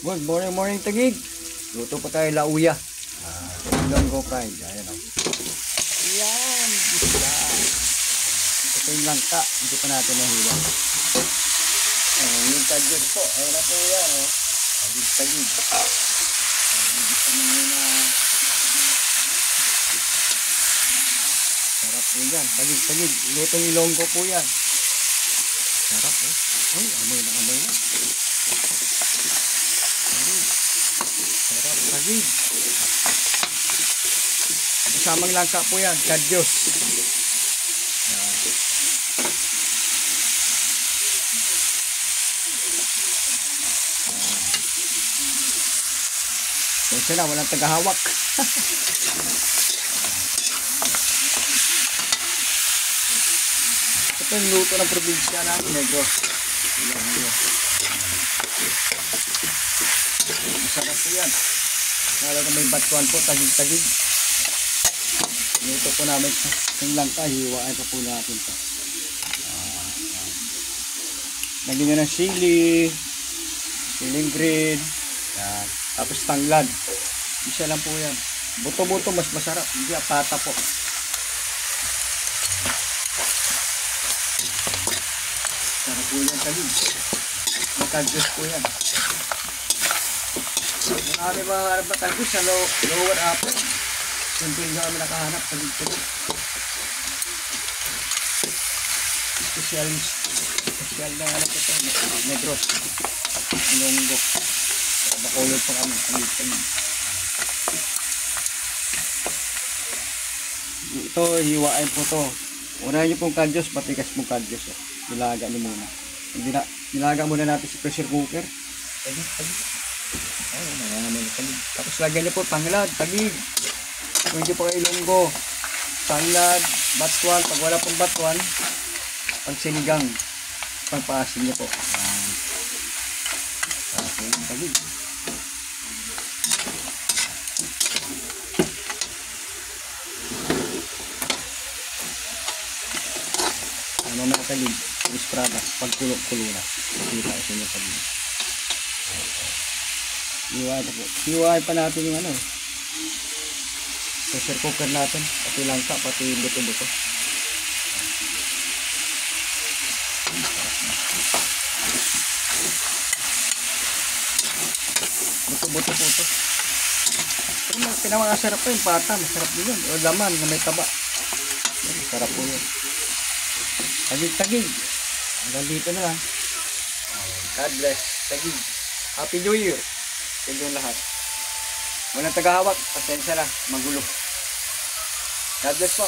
Good morning, Tagig. Luto pa tayo lauya. Longgo fried. Ayan o. Ayan. Isda. Ito yung langka. Hindi pa natin nahiwa. Yung tadyos po. Ayan na po yan o. Tagig. Gusto mo muna. Sarap po yan. Tagig. Lutong ilonggo po yan. Sarap o. Ay, amoy na. Sarap, tagig. Kasamang langka po yan, tadyos. Kasi na, walang tagahawak. Ito yung luto ng probinsya natin, Negros. Masarap po yan. Lalo na may batuan po, tagig-tagig. Luto po namin yung langka, hiwain pa po natin ito. Lagyan nyo ng siling green, yan. Tapos tanglad. Isa lang po yan. Buto-buto mas masarap, hindi apata po. Sarap po yan, tagig. Magkadyos po yan. Marami mga harap na tagos sa lower upper. Simple nga kami nakahanap sa dito. Special na hanap ito. Negros. Ilonggo. Bakulog pa kami. Ito, hiwain po to. Unahin nyo pong kadyos, patikas pong kadyos. Nilaga nyo muna. Nilaga muna natin sa pressure cooker. Tapos lagyan niyo po tanglad, tagig. Kung hindi po kayo ilonggo, tanglad, batuan. Pag wala pong batuan, pag sinigang, pagpaasin niyo po. Okay, tagig. Ano na tagig? Isprada, pagkulok-kulo na. Kita sa inyo tagig. Hiwain pa natin yung pressure cooker natin, pati langka, pati buto-buto. Buto-buto po ito. Pinakamasarap pa yung pata, masarap din yun. O laman na may taba. Masarap po yun. Tagig. Hanggang dito na lang. God bless. Tagig. Happy New Year. Ito yung lahat. Walang tagahawak. Pasensya na. Magulo. God bless po.